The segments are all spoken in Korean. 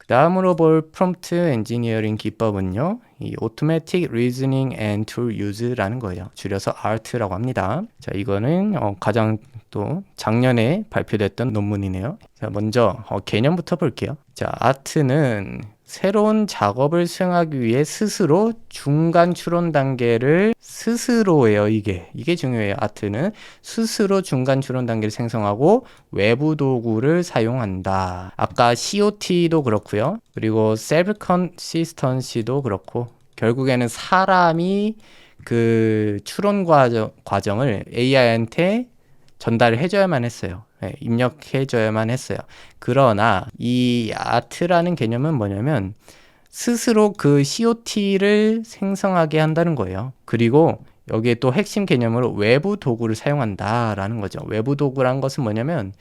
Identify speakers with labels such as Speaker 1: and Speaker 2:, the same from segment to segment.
Speaker 1: 다음으로 볼 프롬프트 엔지니어링 기법은요, 이 Automatic Reasoning and Tool Use라는 거예요. 줄여서 ART라고 합니다. 자, 이거는 가장 또 작년에 발표됐던 논문이네요. 자, 먼저 개념부터 볼게요. 자, ART는 새로운 작업을 수행하기 위해 스스로 중간 추론 단계를 스스로예요. 이게 중요해요. 아트는 스스로 중간 추론 단계를 생성하고 외부 도구를 사용한다. 아까 COT도 그렇고요. 그리고 Self Consistency도 그렇고 결국에는 사람이 그 추론 과정을 AI한테 전달을 해줘야만 했어요. 네, 입력해줘야만 했어요. 그러나 이 아트라는 개념은 뭐냐면 스스로 그 COT를 생성하게 한다는 거예요. 그리고 여기에 또 핵심 개념으로 외부 도구를 사용한다라는 거죠. 외부 도구란 것은 뭐냐면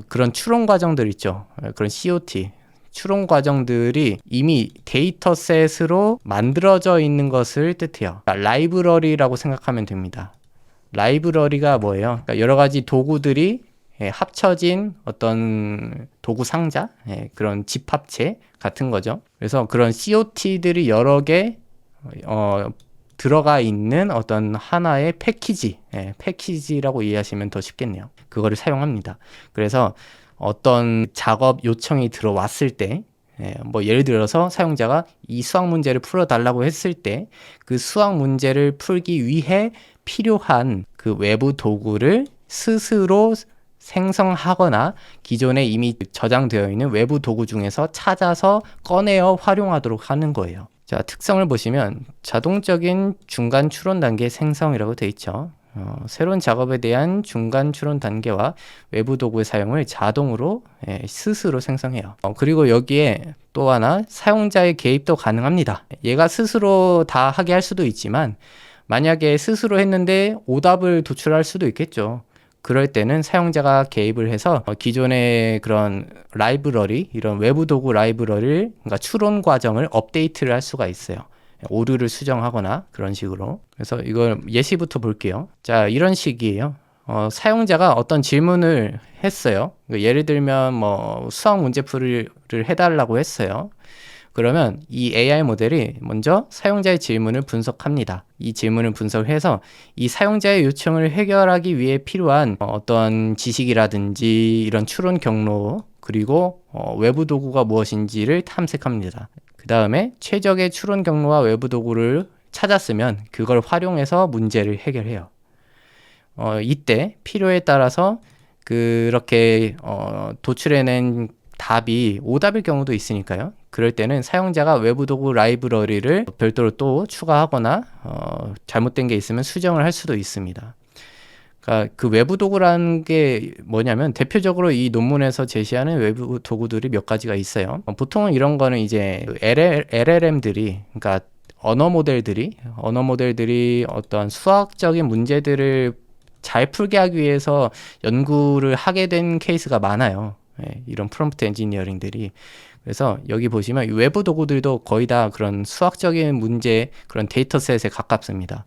Speaker 1: 그런 추론 과정들 있죠. 그런 COT. 추론 과정들이 이미 데이터셋으로 만들어져 있는 것을 뜻해요. 그러니까 라이브러리라고 생각하면 됩니다. 라이브러리가 뭐예요? 그러니까 여러 가지 도구들이 합쳐진 어떤 도구 상자, 그런 집합체 같은 거죠. 그래서 그런 COT들이 여러 개 들어가 있는 어떤 하나의 패키지, 패키지라고 이해하시면 더 쉽겠네요. 그거를 사용합니다. 그래서 어떤 작업 요청이 들어왔을 때, 뭐 예를 들어서 사용자가 이 수학 문제를 풀어달라고 했을 때 그 수학 문제를 풀기 위해 필요한 그 외부 도구를 스스로 생성하거나 기존에 이미 저장되어 있는 외부 도구 중에서 찾아서 꺼내어 활용하도록 하는 거예요. 자, 특성을 보시면 자동적인 중간 추론 단계 생성이라고 되어 있죠. 새로운 작업에 대한 중간 추론 단계와 외부 도구의 사용을 자동으로 스스로 생성해요. 그리고 여기에 또 하나 사용자의 개입도 가능합니다. 얘가 스스로 다 하게 할 수도 있지만 만약에 스스로 했는데 오답을 도출할 수도 있겠죠. 그럴 때는 사용자가 개입을 해서 기존의 그런 라이브러리, 이런 외부 도구 라이브러리를, 그러니까 추론 과정을 업데이트를 할 수가 있어요. 오류를 수정하거나 그런 식으로. 그래서 이걸 예시부터 볼게요. 자, 이런 식이에요. 사용자가 어떤 질문을 했어요. 예를 들면 뭐 수학 문제풀이를 해달라고 했어요. 그러면 이 AI 모델이 먼저 사용자의 질문을 분석합니다. 이 질문을 분석해서 이 사용자의 요청을 해결하기 위해 필요한 어떤 지식이라든지 이런 추론 경로, 그리고 외부 도구가 무엇인지를 탐색합니다. 그 다음에 최적의 추론 경로와 외부 도구를 찾았으면 그걸 활용해서 문제를 해결해요. 이때 필요에 따라서 그렇게 도출해낸 답이 오답일 경우도 있으니까요. 그럴 때는 사용자가 외부 도구 라이브러리를 별도로 또 추가하거나 잘못된 게 있으면 수정을 할 수도 있습니다. 그러니까 그 외부 도구라는 게 뭐냐면 대표적으로 이 논문에서 제시하는 외부 도구들이 몇 가지가 있어요. 보통은 이런 거는 이제 LLM들이, 그러니까 언어 모델들이 어떠한 수학적인 문제들을 잘 풀게 하기 위해서 연구를 하게 된 케이스가 많아요. 이런 프롬프트 엔지니어링들이. 그래서 여기 보시면 외부 도구들도 거의 다 그런 수학적인 문제, 그런 데이터셋에 가깝습니다.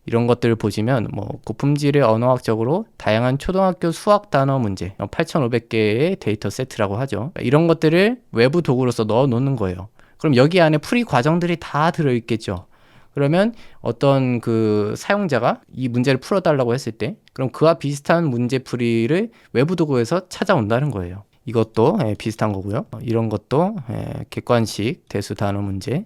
Speaker 1: 이런 것들을 보시면 뭐 고품질의 언어학적으로 다양한 초등학교 수학 단어 문제 8,500개의 데이터 세트라고 하죠. 이런 것들을 외부 도구로서 넣어 놓는 거예요. 그럼 여기 안에 풀이 과정들이 다 들어 있겠죠. 그러면 어떤 그 사용자가 이 문제를 풀어달라고 했을 때 그럼 그와 비슷한 문제 풀이를 외부 도구에서 찾아온다는 거예요. 이것도 비슷한 거고요. 이런 것도 객관식 대수 단어 문제,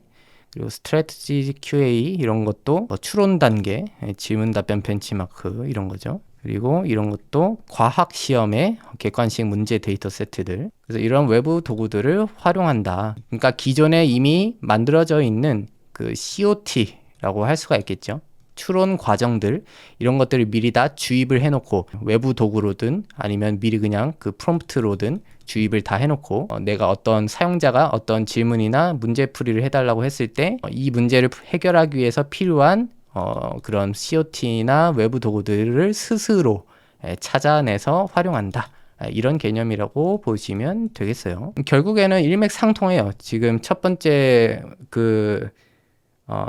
Speaker 1: 그리고 스트래티지 QA 이런 것도 추론 단계, 질문 답변 벤치마크 이런 거죠. 그리고 이런 것도 과학 시험의 객관식 문제 데이터 세트들. 그래서 이런 외부 도구들을 활용한다. 그러니까 기존에 이미 만들어져 있는 그 COT라고 할 수가 있겠죠. 추론 과정들 이런 것들을 미리 다 주입을 해놓고 외부 도구로든 아니면 미리 그냥 그 프롬프트로든 주입을 다 해놓고 내가 어떤 사용자가 어떤 질문이나 문제풀이를 해달라고 했을 때 이 문제를 해결하기 위해서 필요한 그런 COT나 외부 도구들을 스스로 찾아내서 활용한다. 이런 개념이라고 보시면 되겠어요. 결국에는 일맥상통해요. 지금 첫 번째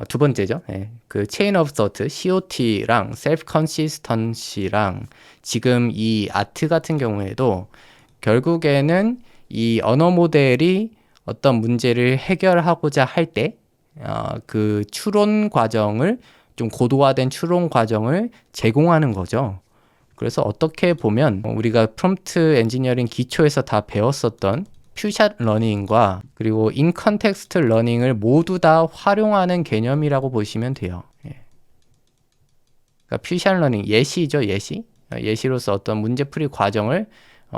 Speaker 1: 두 번째죠. 그 Chain of Thought, COT랑 Self Consistency랑 지금 이 아트 같은 경우에도 결국에는 이 언어 모델이 어떤 문제를 해결하고자 할 때, 그 추론 과정을, 좀 고도화된 추론 과정을 제공하는 거죠. 그래서 어떻게 보면 우리가 프롬프트 엔지니어링 기초에서 다 배웠었던 퓨샷 러닝과 그리고 인 컨텍스트 러닝을 모두 다 활용하는 개념이라고 보시면 돼요. 그러니까 퓨샷 러닝, 예시죠, 예시. 예시로서 어떤 문제풀이 과정을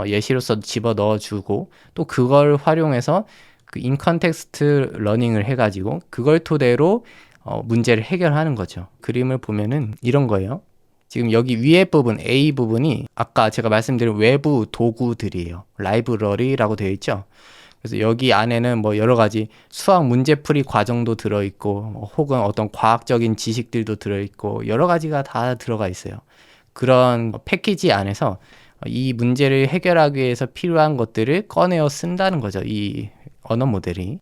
Speaker 1: 예시로서 집어 넣어주고 또 그걸 활용해서 그 인 컨텍스트 러닝을 해가지고 그걸 토대로 문제를 해결하는 거죠. 그림을 보면은 이런 거예요. 지금 여기 위에 부분, A 부분이 아까 제가 말씀드린 외부 도구들이에요. 라이브러리라고 되어 있죠. 그래서 여기 안에는 뭐 여러 가지 수학 문제풀이 과정도 들어있고 혹은 어떤 과학적인 지식들도 들어있고 여러 가지가 다 들어가 있어요. 그런 패키지 안에서 이 문제를 해결하기 위해서 필요한 것들을 꺼내어 쓴다는 거죠. 이 언어 모델이.